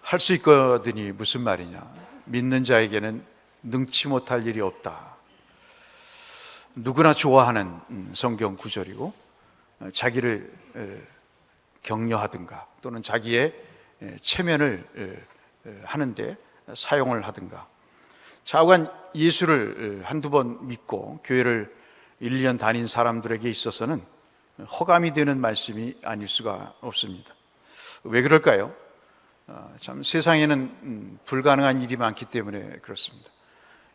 할 수 있거든이 무슨 말이냐? 믿는 자에게는 능치 못할 일이 없다. 누구나 좋아하는 성경 구절이고, 자기를 격려하든가 또는 자기의 체면을 하는데 사용을 하든가, 좌우간 예수를 한두 번 믿고 교회를 1, 2년 다닌 사람들에게 있어서는 허감이 되는 말씀이 아닐 수가 없습니다. 왜 그럴까요? 참 세상에는 불가능한 일이 많기 때문에 그렇습니다.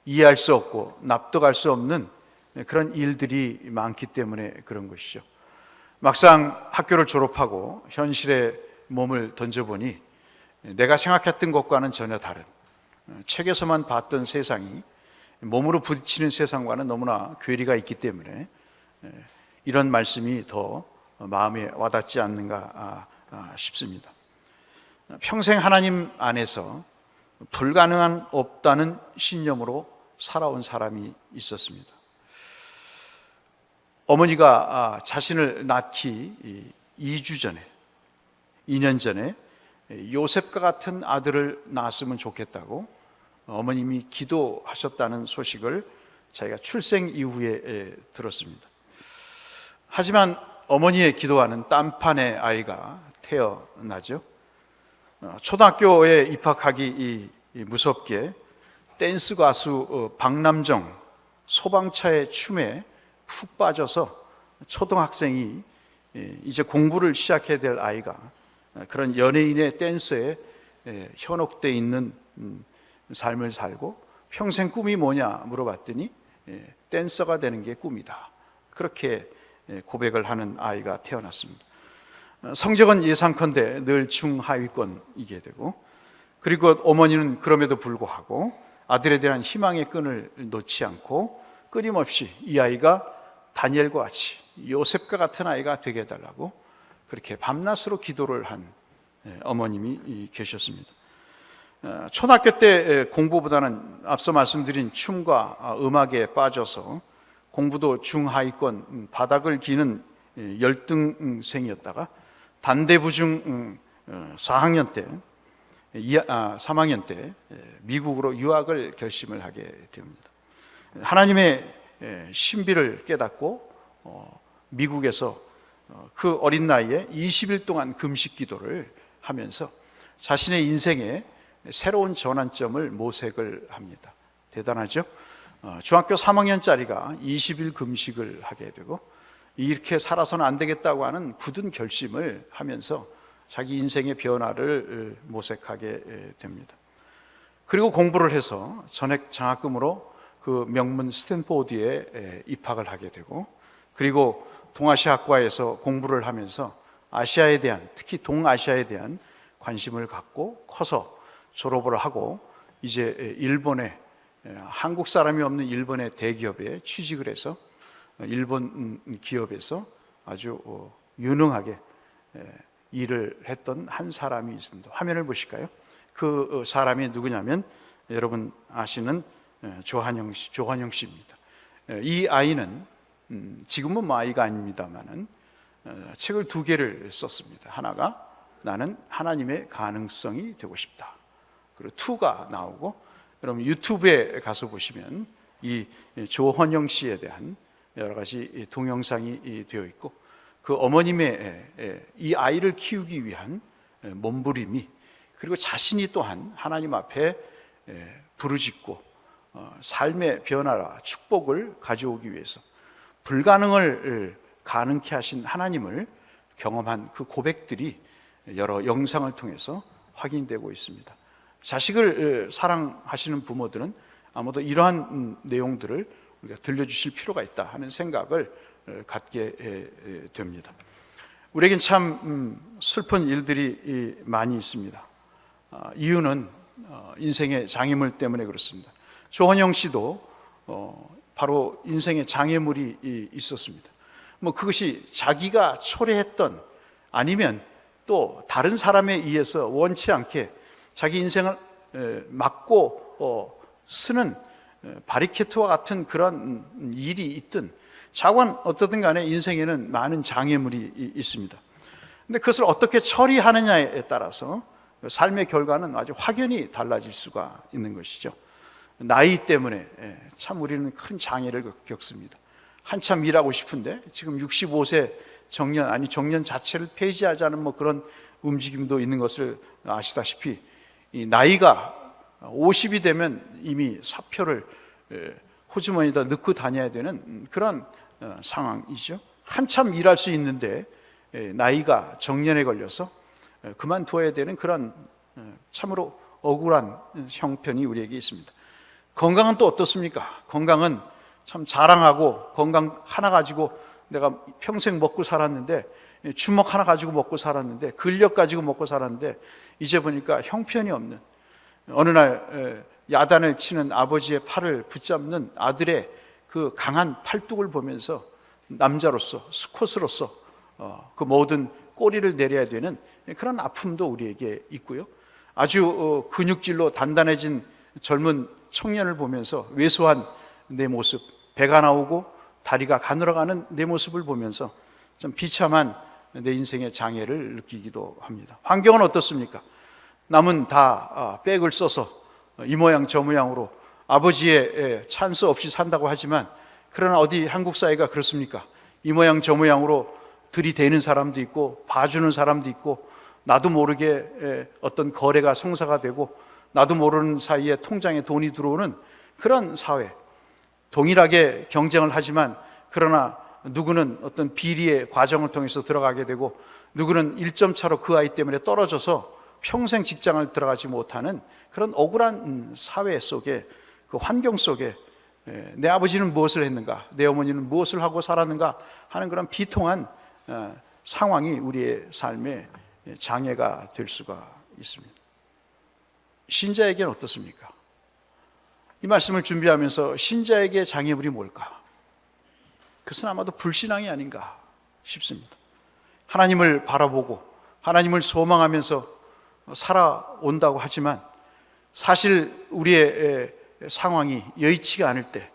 이해할 수 없고 납득할 수 없는 그런 일들이 많기 때문에 그런 것이죠. 막상 학교를 졸업하고 현실에 몸을 던져보니 내가 생각했던 것과는 전혀 다른, 책에서만 봤던 세상이 몸으로 부딪히는 세상과는 너무나 괴리가 있기 때문에 이런 말씀이 더 마음에 와닿지 않는가 싶습니다. 평생 하나님 안에서 불가능한 없다는 신념으로 살아온 사람이 있었습니다. 어머니가 자신을 낳기 2년 전에 요셉과 같은 아들을 낳았으면 좋겠다고 어머님이 기도하셨다는 소식을 자기가 출생 이후에 들었습니다. 하지만 어머니의 기도와는 딴판의 아이가 태어나죠. 초등학교에 입학하기 무섭게 댄스 가수 박남정 소방차의 춤에 푹 빠져서 초등학생이 이제 공부를 시작해야 될 아이가 그런 연예인의 댄스에 현혹되어 있는 삶을 살고, 평생 꿈이 뭐냐 물어봤더니 댄서가 되는 게 꿈이다, 그렇게 고백을 하는 아이가 태어났습니다. 성적은 예상컨대 늘 중하위권이게 되고, 그리고 어머니는 그럼에도 불구하고 아들에 대한 희망의 끈을 놓지 않고 끊임없이 이 아이가 다니엘과 같이 요셉과 같은 아이가 되게 해달라고 그렇게 밤낮으로 기도를 한 어머님이 계셨습니다. 초등학교 때 공부보다는 앞서 말씀드린 춤과 음악에 빠져서 공부도 중하위권 바닥을 기는 열등생이었다가 단대부중 3학년 때 미국으로 유학을 결심을 하게 됩니다. 하나님의 신비를 깨닫고 미국에서 그 어린 나이에 20일 동안 금식 기도를 하면서 자신의 인생에 새로운 전환점을 모색을 합니다. 대단하죠? 중학교 3학년짜리가 20일 금식을 하게 되고, 이렇게 살아서는 안 되겠다고 하는 굳은 결심을 하면서 자기 인생의 변화를 모색하게 됩니다. 그리고 공부를 해서 전액 장학금으로 그 명문 스탠포드에 입학을 하게 되고, 그리고 동아시아학과에서 공부를 하면서 아시아에 대한, 특히 동아시아에 대한 관심을 갖고 커서 졸업을 하고 이제 일본에, 한국 사람이 없는 일본의 대기업에 취직을 해서 일본 기업에서 아주 유능하게 일을 했던 한 사람이 있습니다. 화면을 보실까요? 그 사람이 누구냐면 여러분 아시는 조한영 씨입니다. 이 아이는 지금은 뭐 아이가 아닙니다만은 책을 2개를 썼습니다. 하나가 나는 하나님의 가능성이 되고 싶다, 그리고 2가 나오고, 여러분 유튜브에 가서 보시면 이 조헌영 씨에 대한 여러 가지 동영상이 되어 있고, 그 어머님의 이 아이를 키우기 위한 몸부림이, 그리고 자신이 또한 하나님 앞에 부르짖고 삶의 변화와 축복을 가져오기 위해서 불가능을 가능케 하신 하나님을 경험한 그 고백들이 여러 영상을 통해서 확인되고 있습니다. 자식을 사랑하시는 부모들은 아마도 이러한 내용들을 우리가 들려주실 필요가 있다 하는 생각을 갖게 됩니다. 우리에겐 참 슬픈 일들이 많이 있습니다. 이유는 인생의 장애물 때문에 그렇습니다. 조헌영 씨도 바로 인생의 장애물이 있었습니다. 뭐 그것이 자기가 초래했던, 아니면 또 다른 사람에 의해서 원치 않게 자기 인생을 막고 쓰는 바리케트와 같은 그런 일이 있든 자관 어떻든 간에 인생에는 많은 장애물이 있습니다. 근데 그것을 어떻게 처리하느냐에 따라서 삶의 결과는 아주 확연히 달라질 수가 있는 것이죠. 나이 때문에 참 우리는 큰 장애를 겪습니다. 한참 일하고 싶은데 지금 65세 정년 자체를 폐지하자는 그런 움직임도 있는 것을 아시다시피, 이 나이가 50이 되면 이미 사표를 호주머니에다 넣고 다녀야 되는 그런 상황이죠. 한참 일할 수 있는데 나이가 정년에 걸려서 그만두어야 되는 그런 참으로 억울한 형편이 우리에게 있습니다. 건강은 또 어떻습니까? 건강은 참 자랑하고 건강 하나 가지고 내가 평생 먹고 살았는데, 주먹 하나 가지고 먹고 살았는데, 근력 가지고 먹고 살았는데, 이제 보니까 형편이 없는, 어느 날 야단을 치는 아버지의 팔을 붙잡는 아들의 그 강한 팔뚝을 보면서 남자로서, 수컷으로서 그 모든 꼬리를 내려야 되는 그런 아픔도 우리에게 있고요. 아주 근육질로 단단해진 젊은 청년을 보면서 왜소한 내 모습, 배가 나오고 다리가 가늘어가는 내 모습을 보면서 좀 비참한 내 인생의 장애를 느끼기도 합니다. 환경은 어떻습니까? 남은 다 백을 써서 이 모양 저 모양으로 아버지의 찬스 없이 산다고 하지만, 그러나 어디 한국 사회가 그렇습니까? 이 모양 저 모양으로 들이대는 사람도 있고 봐주는 사람도 있고, 나도 모르게 어떤 거래가 성사가 되고 나도 모르는 사이에 통장에 돈이 들어오는 그런 사회. 동일하게 경쟁을 하지만 그러나 누구는 어떤 비리의 과정을 통해서 들어가게 되고, 누구는 1점 차로 그 아이 때문에 떨어져서 평생 직장을 들어가지 못하는 그런 억울한 사회 속에, 그 환경 속에 내 아버지는 무엇을 했는가, 내 어머니는 무엇을 하고 살았는가 하는 그런 비통한 상황이 우리의 삶에 장애가 될 수가 있습니다. 신자에게는 어떻습니까? 이 말씀을 준비하면서 신자에게 장애물이 뭘까? 그것은 아마도 불신앙이 아닌가 싶습니다. 하나님을 바라보고 하나님을 소망하면서 살아온다고 하지만, 사실 우리의 상황이 여의치가 않을 때,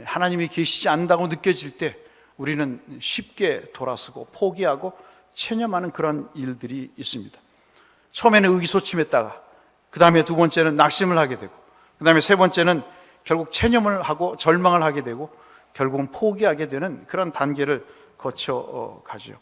하나님이 계시지 않는다고 느껴질 때 우리는 쉽게 돌아서고 포기하고 체념하는 그런 일들이 있습니다. 처음에는 의기소침했다가, 그 다음에 두 번째는 낙심을 하게 되고, 그 다음에 세 번째는 결국 체념을 하고 절망을 하게 되고, 결국은 포기하게 되는 그런 단계를 거쳐 가죠.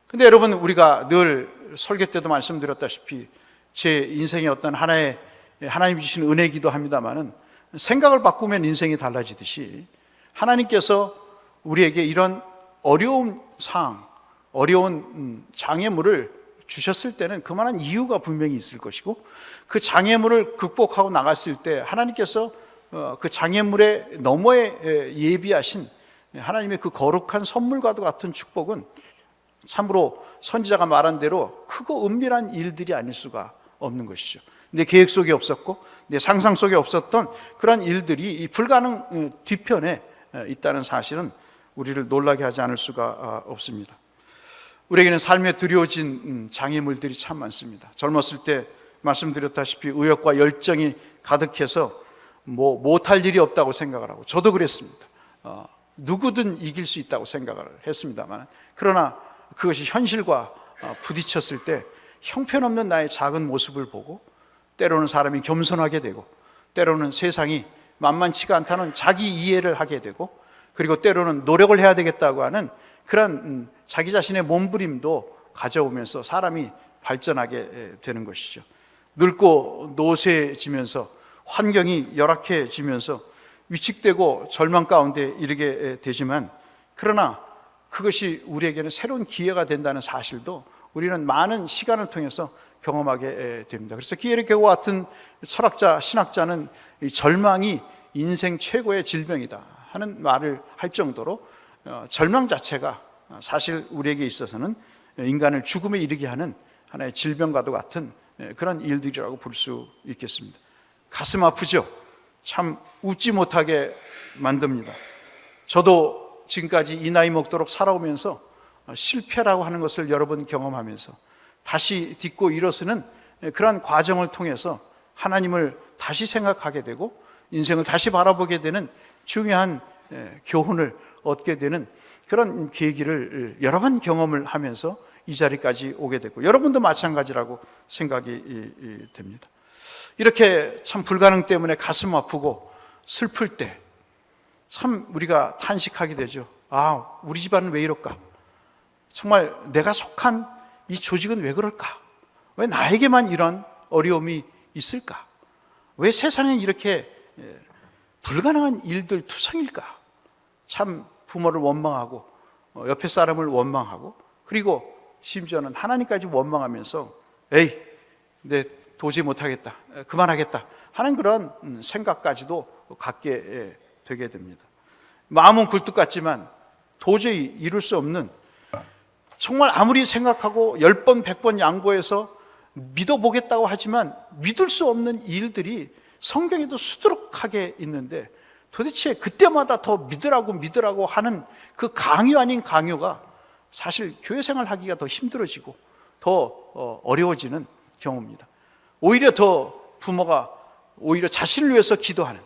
근데 여러분, 우리가 늘 설교 때도 말씀드렸다시피 제 인생의 어떤 하나의 하나님 주신 은혜이기도 합니다만은, 생각을 바꾸면 인생이 달라지듯이 하나님께서 우리에게 이런 어려운 상황, 어려운 장애물을 주셨을 때는 그만한 이유가 분명히 있을 것이고, 그 장애물을 극복하고 나갔을 때 하나님께서 그 장애물의 너머에 예비하신 하나님의 그 거룩한 선물과도 같은 축복은 참으로 선지자가 말한 대로 크고 은밀한 일들이 아닐 수가 없는 것이죠. 내 계획 속에 없었고 내 상상 속에 없었던 그런 일들이 이 불가능 뒤편에 있다는 사실은 우리를 놀라게 하지 않을 수가 없습니다. 우리에게는 삶에 드려진 장애물들이 참 많습니다. 젊었을 때 말씀드렸다시피 의욕과 열정이 가득해서 못할 일이 없다고 생각을 하고, 저도 그랬습니다. 누구든 이길 수 있다고 생각을 했습니다만, 그러나 그것이 현실과 부딪혔을 때 형편없는 나의 작은 모습을 보고, 때로는 사람이 겸손하게 되고, 때로는 세상이 만만치가 않다는 자기 이해를 하게 되고, 그리고 때로는 노력을 해야 되겠다고 하는 그런 자기 자신의 몸부림도 가져오면서 사람이 발전하게 되는 것이죠. 늙고 노쇠지면서 환경이 열악해지면서 위축되고 절망 가운데 이르게 되지만, 그러나 그것이 우리에게는 새로운 기회가 된다는 사실도 우리는 많은 시간을 통해서 경험하게 됩니다. 그래서 기에르케고 같은 철학자, 신학자는 이 절망이 인생 최고의 질병이다 하는 말을 할 정도로, 절망 자체가 사실 우리에게 있어서는 인간을 죽음에 이르게 하는 하나의 질병과도 같은 그런 일들이라고 볼 수 있겠습니다. 가슴 아프죠? 참 웃지 못하게 만듭니다. 저도 지금까지 이 나이 먹도록 살아오면서 실패라고 하는 것을 여러 번 경험하면서 다시 딛고 일어서는 그러한 과정을 통해서 하나님을 다시 생각하게 되고 인생을 다시 바라보게 되는 중요한 교훈을 얻게 되는 그런 계기를 여러 번 경험을 하면서 이 자리까지 오게 됐고, 여러분도 마찬가지라고 생각이 됩니다. 이렇게 참 불가능 때문에 가슴 아프고 슬플 때 참 우리가 탄식하게 되죠. 아, 우리 집안은 왜 이럴까? 정말 내가 속한 이 조직은 왜 그럴까? 왜 나에게만 이런 어려움이 있을까? 왜 세상에 이렇게 불가능한 일들 투성일까? 참 부모를 원망하고 옆에 사람을 원망하고, 그리고 심지어는 하나님까지 원망하면서 에이, 내 도저히 못하겠다, 그만하겠다 하는 그런 생각까지도 갖게 되게 됩니다. 마음은 굴뚝 같지만 도저히 이룰 수 없는, 정말 아무리 생각하고 10번 100번 양보해서 믿어보겠다고 하지만 믿을 수 없는 일들이 성경에도 수두룩하게 있는데, 도대체 그때마다 더 믿으라고 하는 그 강요 아닌 강요가 사실 교회 생활하기가 더 힘들어지고 더 어려워지는 경우입니다. 오히려 더 부모가 오히려 자신을 위해서 기도하는,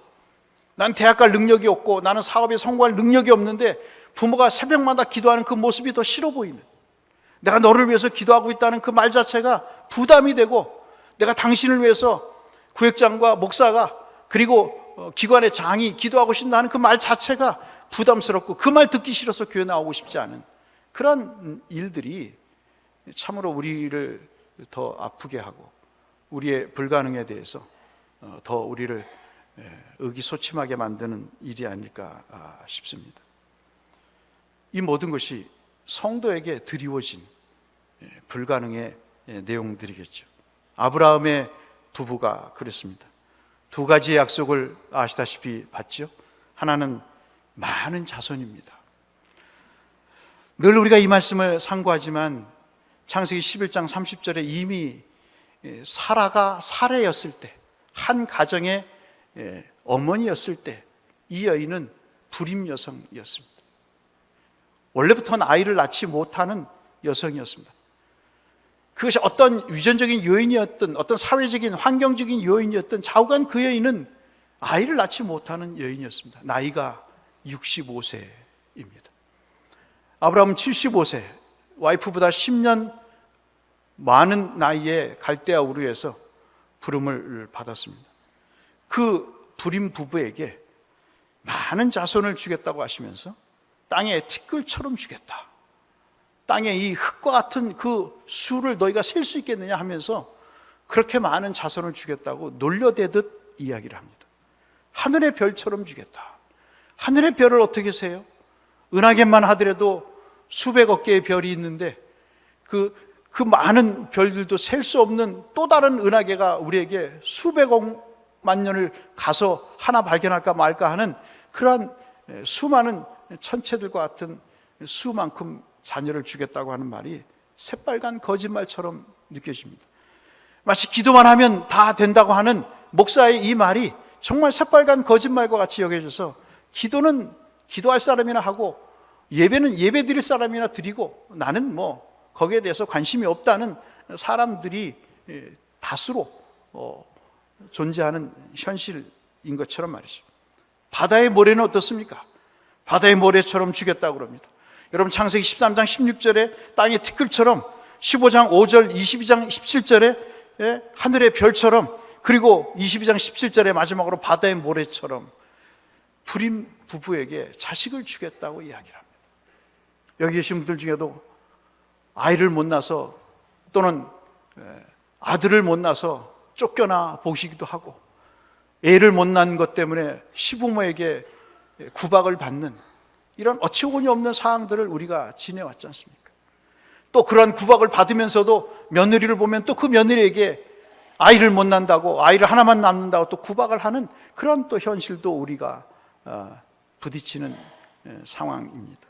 난 대학 갈 능력이 없고 나는 사업에 성공할 능력이 없는데 부모가 새벽마다 기도하는 그 모습이 더 싫어 보이는, 내가 너를 위해서 기도하고 있다는 그 말 자체가 부담이 되고, 내가 당신을 위해서 구역장과 목사가 그리고 기관의 장이 기도하고 싶다는 그 말 자체가 부담스럽고 그 말 듣기 싫어서 교회 나오고 싶지 않은 그런 일들이 참으로 우리를 더 아프게 하고 우리의 불가능에 대해서 더 우리를 의기소침하게 만드는 일이 아닐까 싶습니다. 이 모든 것이 성도에게 드리워진 불가능의 내용들이겠죠. 아브라함의 부부가 그랬습니다. 두 가지의 약속을 아시다시피 받죠. 하나는 많은 자손입니다. 늘 우리가 이 말씀을 상고하지만 창세기 11장 30절에 이미 사라가 사례였을 때, 한 가정의 어머니였을 때 이 여인은 불임 여성이었습니다. 원래부터는 아이를 낳지 못하는 여성이었습니다. 그것이 어떤 유전적인 요인이었든 어떤 사회적인 환경적인 요인이었든 좌우간 그 여인은 아이를 낳지 못하는 여인이었습니다. 나이가 65세입니다. 아브라함은 75세, 와이프보다 10년 많은 나이에 갈대아 우르에서 부름을 받았습니다. 그 불임 부부에게 많은 자손을 주겠다고 하시면서 땅에 티끌처럼 주겠다, 땅에 이 흙과 같은 그 수를 너희가 셀 수 있겠느냐 하면서 그렇게 많은 자손을 주겠다고 놀려대듯 이야기를 합니다. 하늘의 별처럼 주겠다. 하늘의 별을 어떻게 세요? 은하계만 하더라도 수백억 개의 별이 있는데 그 많은 별들도 셀 수 없는 또 다른 은하계가 우리에게 수백억만 년을 가서 하나 발견할까 말까 하는 그러한 수많은 천체들과 같은 수만큼 자녀를 주겠다고 하는 말이 새빨간 거짓말처럼 느껴집니다. 마치 기도만 하면 다 된다고 하는 목사의 이 말이 정말 새빨간 거짓말과 같이 여겨져서, 기도는 기도할 사람이나 하고 예배는 예배 드릴 사람이나 드리고 나는 뭐 거기에 대해서 관심이 없다는 사람들이 다수로 존재하는 현실인 것처럼 말이죠. 바다의 모래는 어떻습니까? 바다의 모래처럼 주겠다고 그럽니다. 여러분 창세기 13장 16절에 땅의 티끌처럼, 15장 5절, 22장 17절에 하늘의 별처럼, 그리고 22장 17절에 마지막으로 바다의 모래처럼 불임 부부에게 자식을 주겠다고 이야기를 합니다. 여기 계신 분들 중에도 아이를 못 낳아서 또는 아들을 못 낳아서 쫓겨나 보시기도 하고, 애를 못 낳은 것 때문에 시부모에게 구박을 받는 이런 어처구니 없는 상황들을 우리가 지내왔지 않습니까? 또 그러한 구박을 받으면서도 며느리를 보면 또 그 며느리에게 아이를 못 낳는다고, 아이를 하나만 낳는다고 또 구박을 하는 그런 또 현실도 우리가 부딪히는 상황입니다.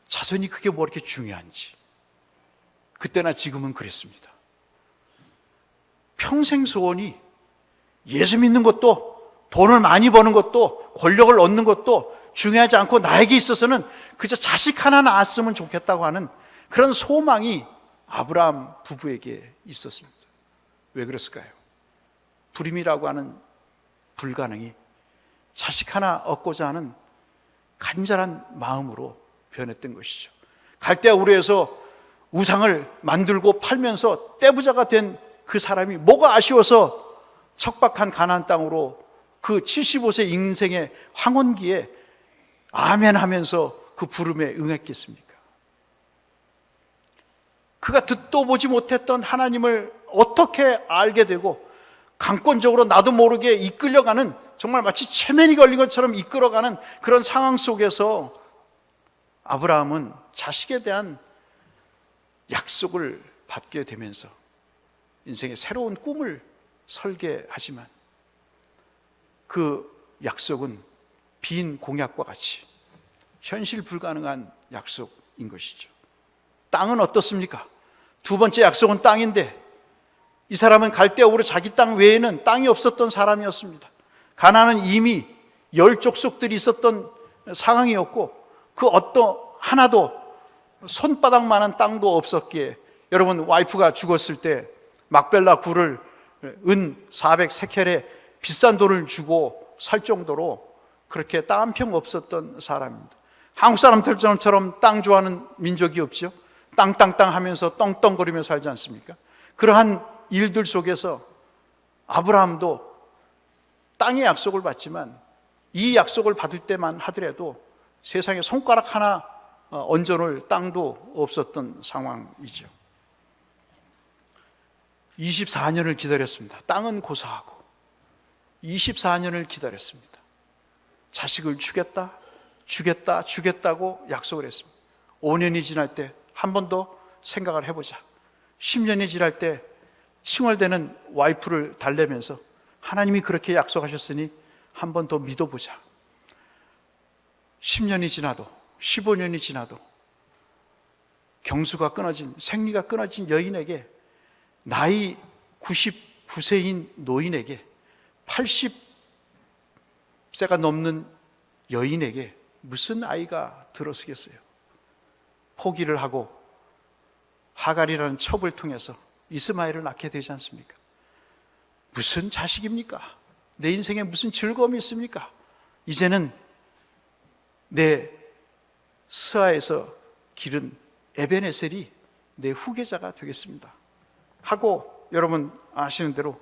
자손이 그게 뭐 이렇게 중요한지 그때나 지금은 그랬습니다. 평생 소원이 예수 믿는 것도, 돈을 많이 버는 것도, 권력을 얻는 것도 중요하지 않고 나에게 있어서는 그저 자식 하나 낳았으면 좋겠다고 하는 그런 소망이 아브라함 부부에게 있었습니다. 왜 그랬을까요? 불임이라고 하는 불가능이 자식 하나 얻고자 하는 간절한 마음으로 변했던 것이죠. 갈대아 우르에서 우상을 만들고 팔면서 떼부자가 된 그 사람이 뭐가 아쉬워서 척박한 가나안 땅으로 그 75세 인생의 황혼기에 아멘 하면서 그 부름에 응했겠습니까? 그가 듣도 보지 못했던 하나님을 어떻게 알게 되고 강권적으로 나도 모르게 이끌려가는, 정말 마치 체면이 걸린 것처럼 이끌어가는 그런 상황 속에서 아브라함은 자식에 대한 약속을 받게 되면서 인생의 새로운 꿈을 설계하지만 그 약속은 빈 공약과 같이 현실 불가능한 약속인 것이죠. 땅은 어떻습니까? 두 번째 약속은 땅인데, 이 사람은 갈대아 우르 자기 땅 외에는 땅이 없었던 사람이었습니다. 가나안은 이미 10족속들이 있었던 상황이었고 그 어떤 하나도 손바닥만한 땅도 없었기에, 여러분 와이프가 죽었을 때 막벨라 굴을 은 400세켈에 비싼 돈을 주고 살 정도로 그렇게 땅 한 평 없었던 사람입니다. 한국 사람들처럼 땅 좋아하는 민족이 없죠. 땅 하면서 떵떵거리며 살지 않습니까? 그러한 일들 속에서 아브라함도 땅의 약속을 받지만 이 약속을 받을 때만 하더라도 세상에 손가락 하나 얹어놓을 땅도 없었던 상황이죠. 24년을 기다렸습니다. 땅은 고사하고 24년을 기다렸습니다. 자식을 주겠다고 약속을 했습니다. 5년이 지날 때 한 번 더 생각을 해보자. 10년이 지날 때 칭얼대는 와이프를 달래면서 하나님이 그렇게 약속하셨으니 한 번 더 믿어보자. 10년이 지나도 15년이 지나도 경수가 끊어진, 생리가 끊어진 여인에게, 나이 99세인 노인에게, 80세가 넘는 여인에게 무슨 아이가 들어서겠어요? 포기를 하고 하갈이라는 첩을 통해서 이스마엘을 낳게 되지 않습니까? 무슨 자식입니까? 내 인생에 무슨 즐거움이 있습니까? 이제는 내 스아에서 기른 에벤에셀이 내 후계자가 되겠습니다 하고, 여러분 아시는 대로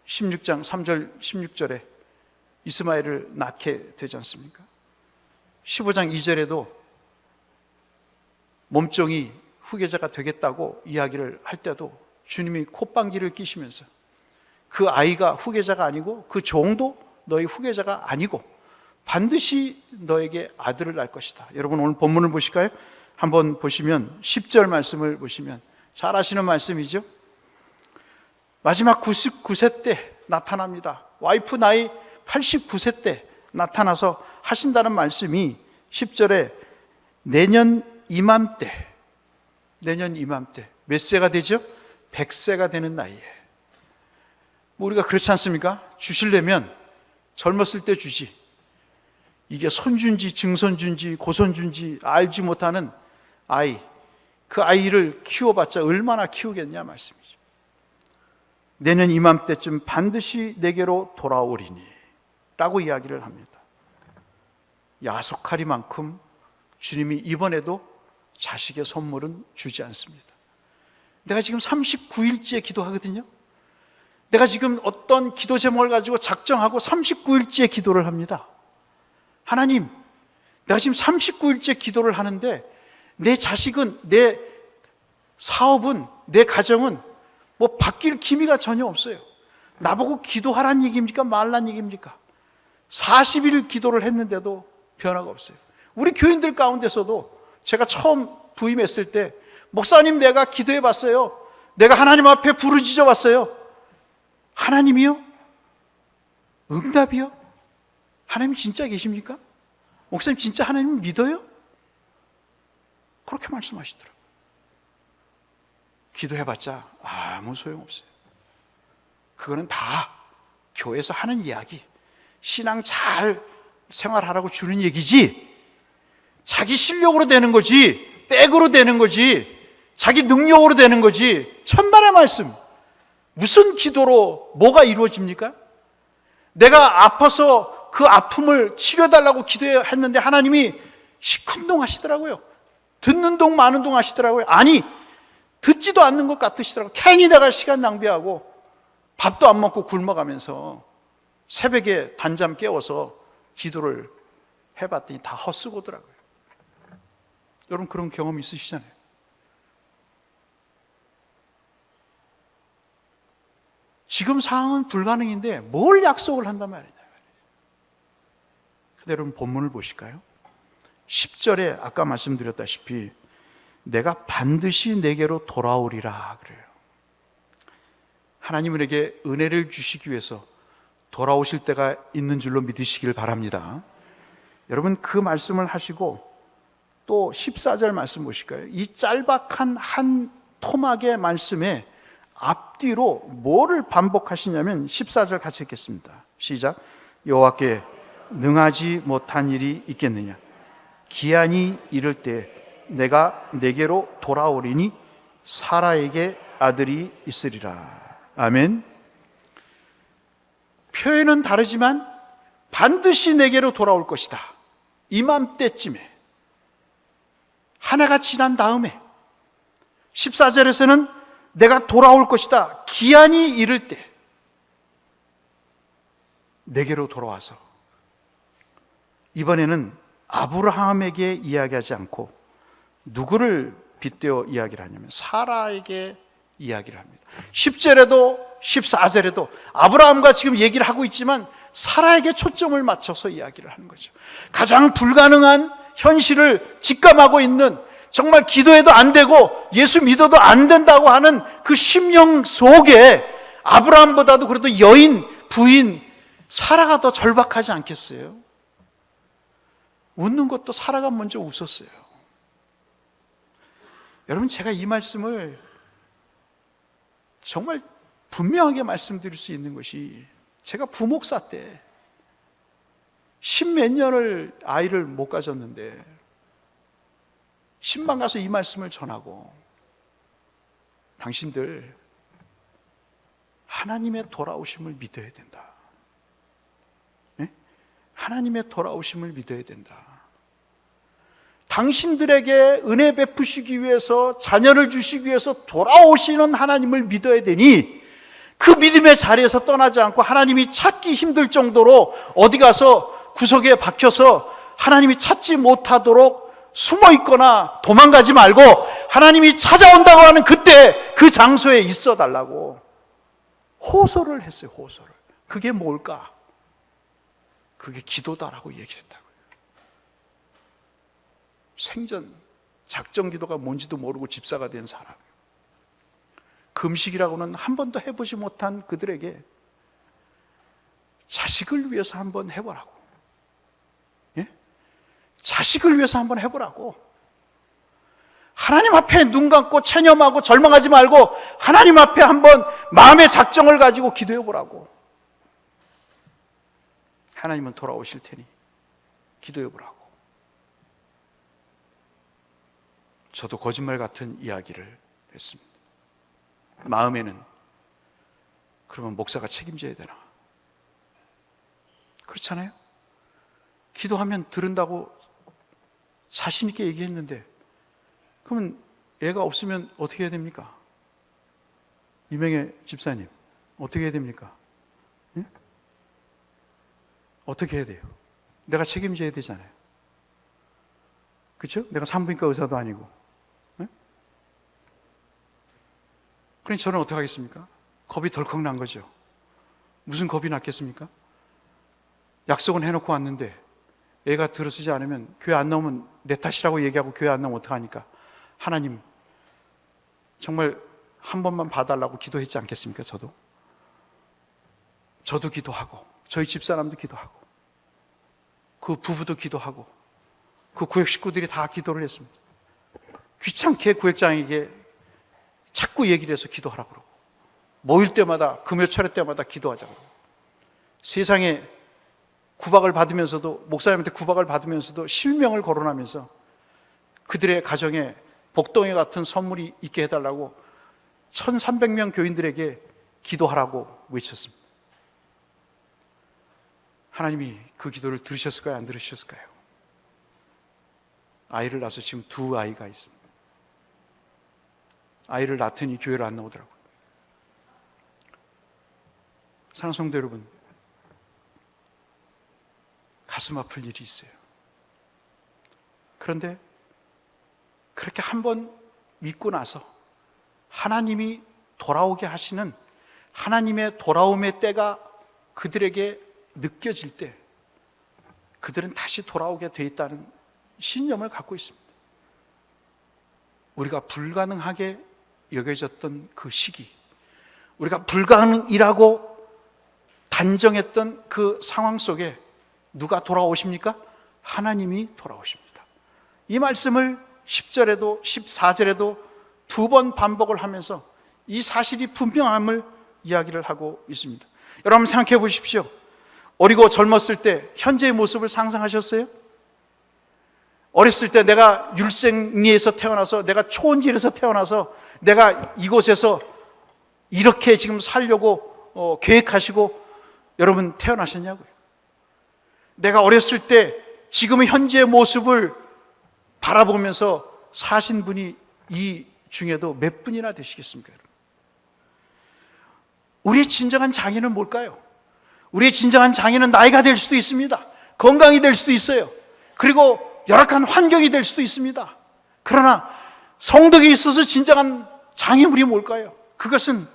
16장 3절 16절에 이스마엘을 낳게 되지 않습니까? 15장 2절에도 몸종이 후계자가 되겠다고 이야기를 할 때도 주님이 콧방귀를 끼시면서 그 아이가 후계자가 아니고 그 종도 너희 후계자가 아니고 반드시 너에게 아들을 낳을 것이다. 여러분 오늘 본문을 보실까요? 한번 보시면 10절 말씀을 보시면 잘 아시는 말씀이죠. 마지막 99세 때 나타납니다. 와이프 나이 89세 때 나타나서 하신다는 말씀이 10절에 내년 이맘때 몇 세가 되죠? 100세가 되는 나이에. 우리가 그렇지 않습니까? 주시려면 젊었을 때 주지. 이게 손주인지 증손주인지 고손주인지 알지 못하는 아이, 그 아이를 키워봤자 얼마나 키우겠냐 말씀이죠. 내년 이맘때쯤 반드시 내게로 돌아오리니 라고 이야기를 합니다. 야속하리만큼 주님이 이번에도 자식의 선물은 주지 않습니다. 내가 지금 39일째 기도하거든요. 내가 지금 어떤 기도 제목을 가지고 작정하고 39일째 기도를 합니다. 하나님, 내가 지금 39일째 기도를 하는데 내 자식은, 내 사업은, 내 가정은 뭐 바뀔 기미가 전혀 없어요. 나보고 기도하란 얘기입니까? 말란 얘기입니까? 40일 기도를 했는데도 변화가 없어요. 우리 교인들 가운데서도 제가 처음 부임했을 때, 목사님 내가 기도해 봤어요. 내가 하나님 앞에 부르짖어 봤어요. 하나님이요? 응답이요? 하나님 진짜 계십니까? 목사님 진짜 하나님 믿어요? 그렇게 말씀하시더라고요. 기도해봤자 아무 소용없어요. 그거는 다 교회에서 하는 이야기, 신앙 잘 생활하라고 주는 얘기지, 자기 실력으로 되는 거지, 백으로 되는 거지, 자기 능력으로 되는 거지, 천만의 말씀. 무슨 기도로 뭐가 이루어집니까? 내가 아파서 그 아픔을 치료해달라고 기도했는데 하나님이 시큰둥 하시더라고요. 듣는 동 마는 동 하시더라고요. 아니, 듣지도 않는 것 같으시더라고요. 괜히 내가 시간 낭비하고 밥도 안 먹고 굶어가면서 새벽에 단잠 깨워서 기도를 해봤더니 다 헛수고더라고요. 여러분 그런 경험 있으시잖아요. 지금 상황은 불가능인데 뭘 약속을 한단 말이냐. 근데 여러분 본문을 보실까요? 10절에 아까 말씀드렸다시피 내가 반드시 내게로 돌아오리라 그래요. 하나님은 우리에게 은혜를 주시기 위해서 돌아오실 때가 있는 줄로 믿으시길 바랍니다. 여러분 그 말씀을 하시고 또 14절 말씀 보실까요? 이 짤박한 한 토막의 말씀에 앞뒤로 뭐를 반복하시냐면 14절 같이 읽겠습니다. 시작. 여호와께 능하지 못한 일이 있겠느냐. 기한이 이를 때 내가 내게로 돌아오리니 사라에게 아들이 있으리라. 아멘. 표현은 다르지만 반드시 내게로 돌아올 것이다. 이맘때쯤에 한 해가 지난 다음에 14절에서는 내가 돌아올 것이다. 기한이 이를 때 내게로 돌아와서 이번에는 아브라함에게 이야기하지 않고 누구를 빗대어 이야기를 하냐면 사라에게 이야기를 합니다. 10절에도 14절에도 아브라함과 지금 얘기를 하고 있지만 사라에게 초점을 맞춰서 이야기를 하는 거죠. 가장 불가능한 현실을 직감하고 있는, 정말 기도해도 안 되고 예수 믿어도 안 된다고 하는 그 심령 속에 아브라함보다도 그래도 여인, 부인 사라가 더 절박하지 않겠어요? 웃는 것도 사라가 먼저 웃었어요. 여러분 제가 이 말씀을 정말 분명하게 말씀드릴 수 있는 것이, 제가 부목사 때 10몇 년을 아이를 못 가졌는데 신방 가서 이 말씀을 전하고, 당신들 하나님의 돌아오심을 믿어야 된다. 네? 하나님의 돌아오심을 믿어야 된다. 당신들에게 은혜 베푸시기 위해서, 자녀를 주시기 위해서 돌아오시는 하나님을 믿어야 되니, 그 믿음의 자리에서 떠나지 않고 하나님이 찾기 힘들 정도로 어디 가서 구석에 박혀서 하나님이 찾지 못하도록 숨어 있거나 도망가지 말고 하나님이 찾아온다고 하는 그때 그 장소에 있어 달라고 호소를 했어요. 호소를. 그게 뭘까? 그게 기도다라고 얘기를 했다고요. 생전 작정 기도가 뭔지도 모르고 집사가 된 사람, 금식이라고는 한 번도 해보지 못한 그들에게 자식을 위해서 한번 해보라고, 예? 자식을 위해서 한번 해보라고, 하나님 앞에 눈 감고 체념하고 절망하지 말고 하나님 앞에 한번 마음의 작정을 가지고 기도해보라고. 하나님은 돌아오실 테니 기도해보라고. 저도 거짓말 같은 이야기를 했습니다. 마음에는, 그러면 목사가 책임져야 되나? 그렇잖아요? 기도하면 들은다고 자신 있게 얘기했는데, 그러면 애가 없으면 어떻게 해야 됩니까? 이명애 집사님, 어떻게 해야 됩니까? 예? 어떻게 해야 돼요? 내가 책임져야 되잖아요. 그렇죠? 내가 산부인과 의사도 아니고. 예? 그러니 저는 어떻게 하겠습니까? 겁이 덜컥 난 거죠. 무슨 겁이 났겠습니까? 약속은 해놓고 왔는데 애가 들어서지 않으면, 교회 안 나오면 내 탓이라고 얘기하고 교회 안 나오면 어떡하니까? 하나님, 정말 한 번만 봐달라고 기도했지 않겠습니까? 저도 기도하고, 저희 집사람도 기도하고, 그 부부도 기도하고, 그 구역 식구들이 다 기도를 했습니다. 귀찮게 구역장에게 자꾸 얘기를 해서 기도하라고 그러고, 모일 때마다, 금요 철회 때마다 기도하자고 그러고, 세상에 구박을 받으면서도, 목사님한테 구박을 받으면서도 실명을 거론하면서 그들의 가정에 복덩이 같은 선물이 있게 해달라고 1,300명 교인들에게 기도하라고 외쳤습니다. 하나님이 그 기도를 들으셨을까요? 안 들으셨을까요? 아이를 낳아서 지금 두 아이가 있습니다. 아이를 낳더니 교회를 안 나오더라고요. 사랑하는 성도 여러분, 가슴 아플 일이 있어요. 그런데 그렇게 한번 믿고 나서 하나님이 돌아오게 하시는 하나님의 돌아옴의 때가 그들에게 느껴질 때 그들은 다시 돌아오게 돼 있다는 신념을 갖고 있습니다. 우리가 불가능하게 여겨졌던 그 시기, 우리가 불가능이라고 단정했던 그 상황 속에 누가 돌아오십니까? 하나님이 돌아오십니다. 이 말씀을 10절에도 14절에도 두 번 반복을 하면서 이 사실이 분명함을 이야기를 하고 있습니다. 여러분 생각해 보십시오. 어리고 젊었을 때 현재의 모습을 상상하셨어요? 어렸을 때 내가 율생리에서 태어나서, 내가 초원지에서 태어나서 내가 이곳에서 이렇게 지금 살려고 계획하시고 여러분 태어나셨냐고요? 내가 어렸을 때 지금의 현재의 모습을 바라보면서 사신 분이 이 중에도 몇 분이나 되시겠습니까? 여러분? 우리의 진정한 장애는 뭘까요? 우리의 진정한 장애는 나이가 될 수도 있습니다. 건강이 될 수도 있어요. 그리고 열악한 환경이 될 수도 있습니다. 그러나 성덕에 있어서 진정한 장애물이 뭘까요? 그것은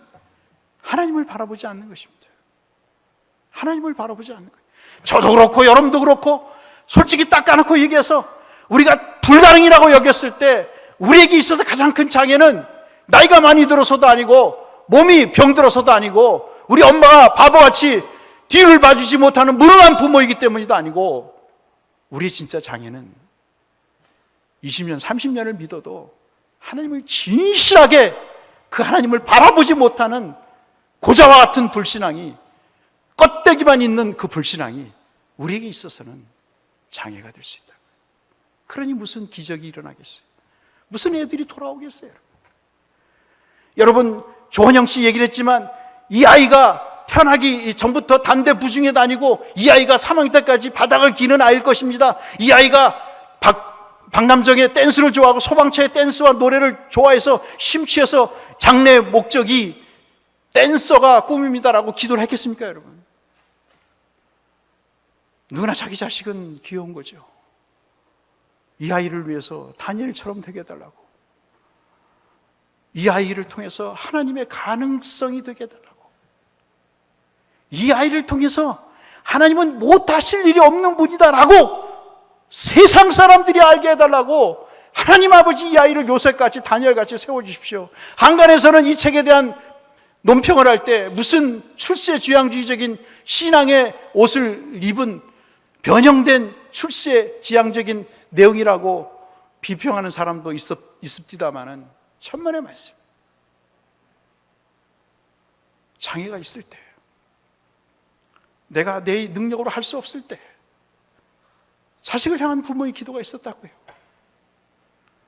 하나님을 바라보지 않는 것입니다. 하나님을 바라보지 않는 거예요. 저도 그렇고 여러분도 그렇고 솔직히 딱 까놓고 얘기해서 우리가 불가능이라고 여겼을 때 우리에게 있어서 가장 큰 장애는 나이가 많이 들어서도 아니고 몸이 병들어서도 아니고 우리 엄마가 바보같이 뒤를 봐주지 못하는 무능한 부모이기 때문이도 아니고 우리의 진짜 장애는 20년, 30년을 믿어도 하나님을 진실하게 그 하나님을 바라보지 못하는 고자와 같은 불신앙이, 껍데기만 있는 그 불신앙이 우리에게 있어서는 장애가 될 수 있다. 그러니 무슨 기적이 일어나겠어요? 무슨 애들이 돌아오겠어요? 여러분, 조원영 씨 얘기를 했지만 이 아이가 태어나기 전부터 단대 부중에 다니고 이 아이가 사망 때까지 바닥을 기는 아이일 것입니다. 이 아이가 박남정의 댄스를 좋아하고 소방차의 댄스와 노래를 좋아해서 심취해서 장래의 목적이 댄서가 꿈입니다라고 기도를 했겠습니까, 여러분? 누구나 자기 자식은 귀여운 거죠. 이 아이를 위해서 다니엘처럼 되게 해달라고, 이 아이를 통해서 하나님의 가능성이 되게 해달라고, 이 아이를 통해서 하나님은 못하실 일이 없는 분이다라고 세상 사람들이 알게 해달라고 하나님 아버지 이 아이를 요셉같이 다니엘같이 세워주십시오. 한간에서는 이 책에 대한 논평을 할 때 무슨 출세지향주의적인 신앙의 옷을 입은 변형된 출세지향적인 내용이라고 비평하는 사람도 있습니다마는 천만의 말씀. 장애가 있을 때, 내가 내 능력으로 할 수 없을 때 자식을 향한 부모의 기도가 있었다고요.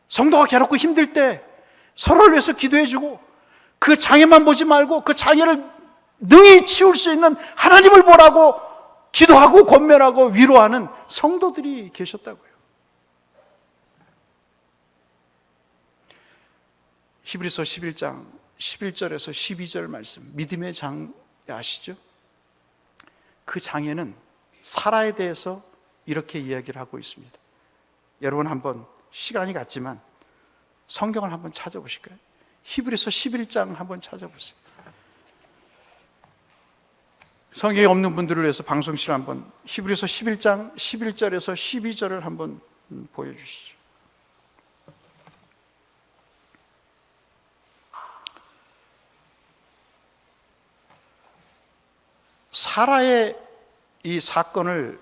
성도가 괴롭고 힘들 때 서로를 위해서 기도해주고 그 장애만 보지 말고 그 장애를 능히 치울 수 있는 하나님을 보라고 기도하고 권면하고 위로하는 성도들이 계셨다고요. 히브리서 11장 11절에서 12절 말씀, 믿음의 장애 아시죠? 그 장애는 사라에 대해서 이렇게 이야기를 하고 있습니다. 여러분 한번 시간이 갔지만 성경을 한번 찾아보실까요? 히브리서 11장 한번 찾아보세요. 성경이 없는 분들을 위해서 방송실 한번 히브리서 11장 11절에서 12절을 한번 보여주시죠. 사라의 이 사건을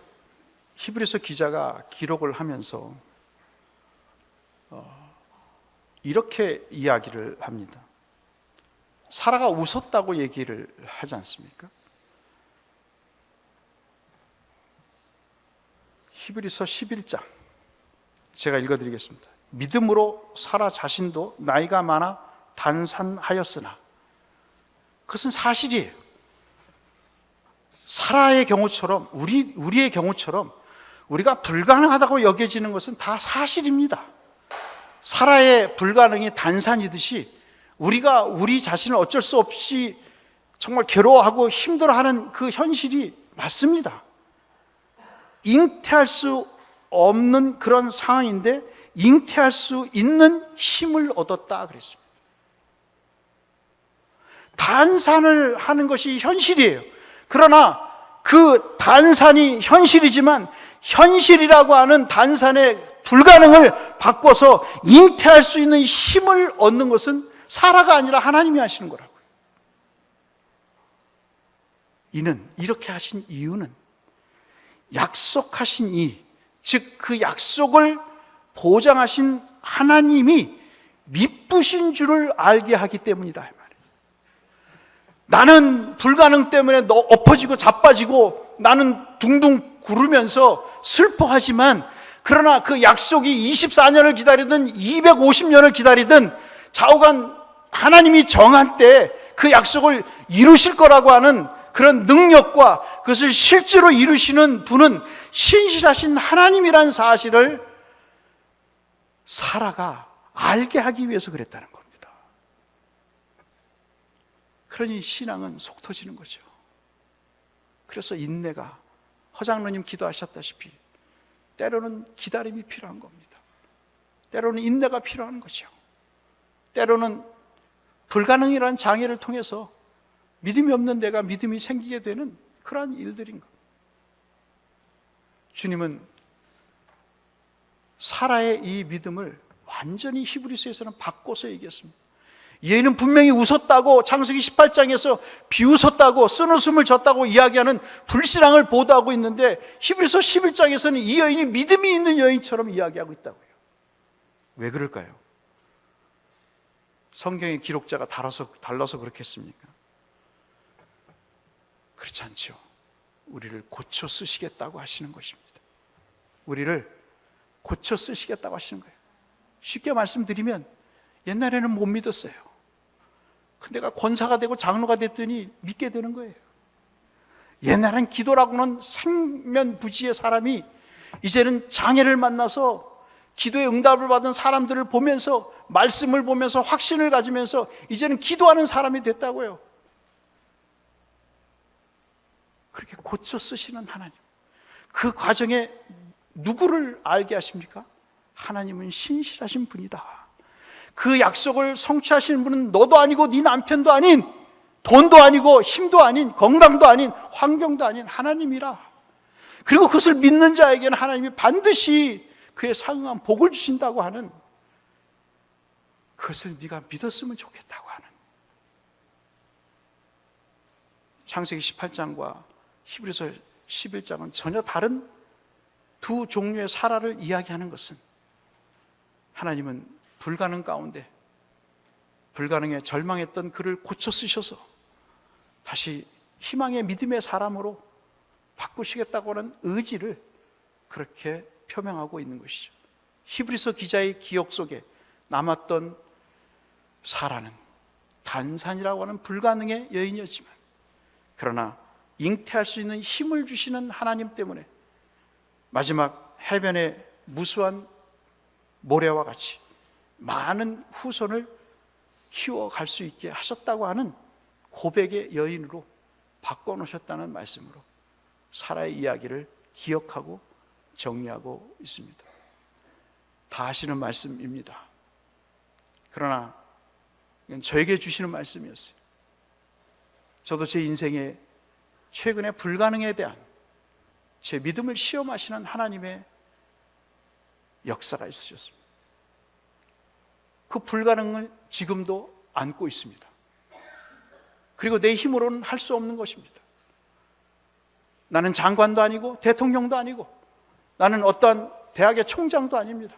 히브리서 기자가 기록을 하면서 이렇게 이야기를 합니다. 사라가 웃었다고 얘기를 하지 않습니까? 히브리서 11장 제가 읽어드리겠습니다. 믿음으로 사라 자신도 나이가 많아 단산하였으나, 그것은 사실이에요. 사라의 경우처럼 우리의 경우처럼 우리가 불가능하다고 여겨지는 것은 다 사실입니다. 사라의 불가능이 단산이듯이 우리가 우리 자신을 어쩔 수 없이 정말 괴로워하고 힘들어하는 그 현실이 맞습니다. 잉태할 수 없는 그런 상황인데 잉태할 수 있는 힘을 얻었다 그랬습니다. 단산을 하는 것이 현실이에요. 그러나 그 단산이 현실이지만 현실이라고 하는 단산의 불가능을 바꿔서 잉태할 수 있는 힘을 얻는 것은 사라가 아니라 하나님이 하시는 거라고요. 이는 이렇게 하신 이유는 약속하신 즉 그 약속을 보장하신 하나님이 미쁘신 줄을 알게 하기 때문이다. 나는 불가능 때문에 엎어지고 자빠지고 나는 둥둥 구르면서 슬퍼하지만 그러나 그 약속이 24년을 기다리든 250년을 기다리든 좌우간 하나님이 정한 때 그 약속을 이루실 거라고 하는 그런 능력과 그것을 실제로 이루시는 분은 신실하신 하나님이라는 사실을 사라가 알게 하기 위해서 그랬다는 겁니다. 그러니 신앙은 속 터지는 거죠. 그래서 인내가 허장로님 기도하셨다시피 때로는 기다림이 필요한 겁니다. 때로는 인내가 필요한 거죠. 때로는 불가능이라는 장애를 통해서 믿음이 없는 내가 믿음이 생기게 되는 그러한 일들인 겁니다. 주님은 사라의 이 믿음을 완전히 히브리서에서는 바꿔서 얘기했습니다. 얘는 분명히 웃었다고 창세기 18장에서 비웃었다고 쓴웃음을 졌다고 이야기하는 불신앙을 보도하고 있는데 히브리서 11장에서는 이 여인이 믿음이 있는 여인처럼 이야기하고 있다고요. 왜 그럴까요? 성경의 기록자가 달라서 그렇겠습니까? 그렇지 않죠. 우리를 고쳐 쓰시겠다고 하시는 것입니다. 우리를 고쳐 쓰시겠다고 하시는 거예요. 쉽게 말씀드리면 옛날에는 못 믿었어요. 근데 내가 권사가 되고 장로가 됐더니 믿게 되는 거예요. 옛날엔 기도라고는 생면부지의 사람이 이제는 장애를 만나서 기도의 응답을 받은 사람들을 보면서 말씀을 보면서 확신을 가지면서 이제는 기도하는 사람이 됐다고요. 그렇게 고쳐 쓰시는 하나님, 그 과정에 누구를 알게 하십니까? 하나님은 신실하신 분이다. 그 약속을 성취하시는 분은 너도 아니고 네 남편도 아닌, 돈도 아니고 힘도 아닌, 건강도 아닌, 환경도 아닌 하나님이라. 그리고 그것을 믿는 자에게는 하나님이 반드시 그에 상응한 복을 주신다고 하는, 그것을 네가 믿었으면 좋겠다고 하는, 창세기 18장과 히브리서 11장은 전혀 다른 두 종류의 사라를 이야기하는 것은 하나님은 불가능 가운데 불가능에 절망했던 그를 고쳐 쓰셔서 다시 희망의 믿음의 사람으로 바꾸시겠다고 하는 의지를 그렇게 표명하고 있는 것이죠. 히브리서 기자의 기억 속에 남았던 사라는 단산이라고 하는 불가능의 여인이었지만 그러나 잉태할 수 있는 힘을 주시는 하나님 때문에 마지막 해변의 무수한 모래와 같이 많은 후손을 키워갈 수 있게 하셨다고 하는 고백의 여인으로 바꿔놓으셨다는 말씀으로 사라의 이야기를 기억하고 정리하고 있습니다. 다 하시는 말씀입니다. 그러나 이건 저에게 주시는 말씀이었어요. 저도 제 인생에 최근에 불가능에 대한 제 믿음을 시험하시는 하나님의 역사가 있으셨습니다. 그 불가능을 지금도 안고 있습니다. 그리고 내 힘으로는 할 수 없는 것입니다. 나는 장관도 아니고 대통령도 아니고 나는 어떠한 대학의 총장도 아닙니다.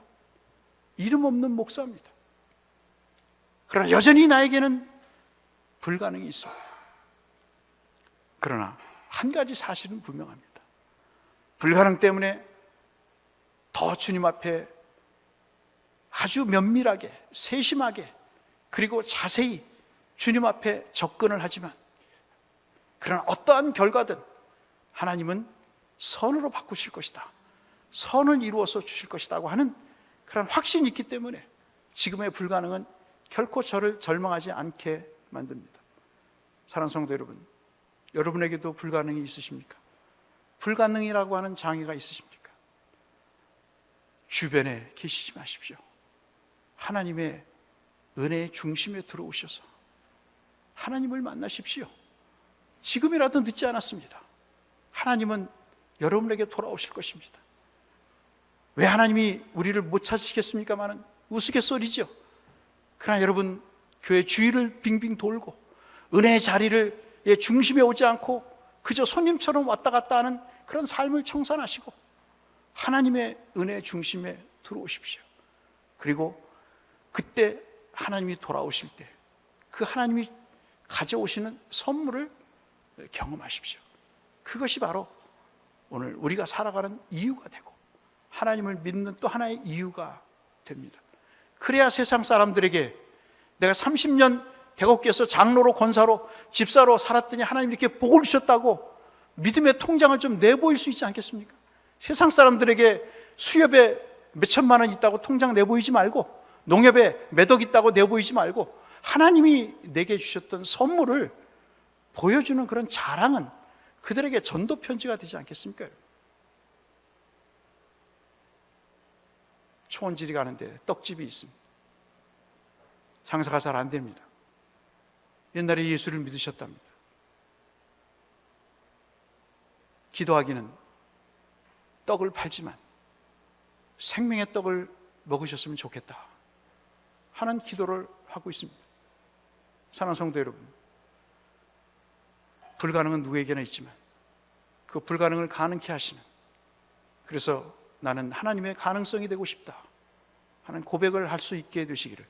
이름 없는 목사입니다. 그러나 여전히 나에게는 불가능이 있습니다. 그러나 한 가지 사실은 분명합니다. 불가능 때문에 더 주님 앞에 아주 면밀하게, 세심하게, 그리고 자세히 주님 앞에 접근을 하지만 그러나 어떠한 결과든 하나님은 선으로 바꾸실 것이다. 선을 이루어서 주실 것이라고 하는 그런 확신이 있기 때문에 지금의 불가능은 결코 저를 절망하지 않게 만듭니다. 사랑하는 성도 여러분, 여러분에게도 불가능이 있으십니까? 불가능이라고 하는 장애가 있으십니까? 주변에 계시지 마십시오. 하나님의 은혜의 중심에 들어오셔서 하나님을 만나십시오. 지금이라도 늦지 않았습니다. 하나님은 여러분에게 돌아오실 것입니다. 왜 하나님이 우리를 못 찾으시겠습니까마는 우스갯소리죠. 그러나 여러분, 교회 주위를 빙빙 돌고 은혜의 자리를 중심에 오지 않고 그저 손님처럼 왔다 갔다 하는 그런 삶을 청산하시고 하나님의 은혜의 중심에 들어오십시오. 그리고 그때 하나님이 돌아오실 때 그 하나님이 가져오시는 선물을 경험하십시오. 그것이 바로 오늘 우리가 살아가는 이유가 되고 하나님을 믿는 또 하나의 이유가 됩니다. 그래야 세상 사람들에게 내가 30년 대곡교에서 장로로 권사로 집사로 살았더니 하나님 이렇게 복을 주셨다고 믿음의 통장을 좀 내보일 수 있지 않겠습니까? 세상 사람들에게 수협에 몇 천만 원 있다고 통장 내보이지 말고 농협에 몇 억 있다고 내보이지 말고 하나님이 내게 주셨던 선물을 보여주는 그런 자랑은 그들에게 전도 편지가 되지 않겠습니까? 초원지리 가는데 떡집이 있습니다. 장사가 잘 안 됩니다. 옛날에 예수를 믿으셨답니다. 기도하기는 떡을 팔지만 생명의 떡을 먹으셨으면 좋겠다 하는 기도를 하고 있습니다. 사랑하는 성도 여러분, 불가능은 누구에게나 있지만 그 불가능을 가능케 하시는, 그래서 나는 하나님의 가능성이 되고 싶다 하는 고백을 할 수 있게 되시기를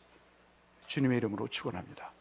주님의 이름으로 축원합니다.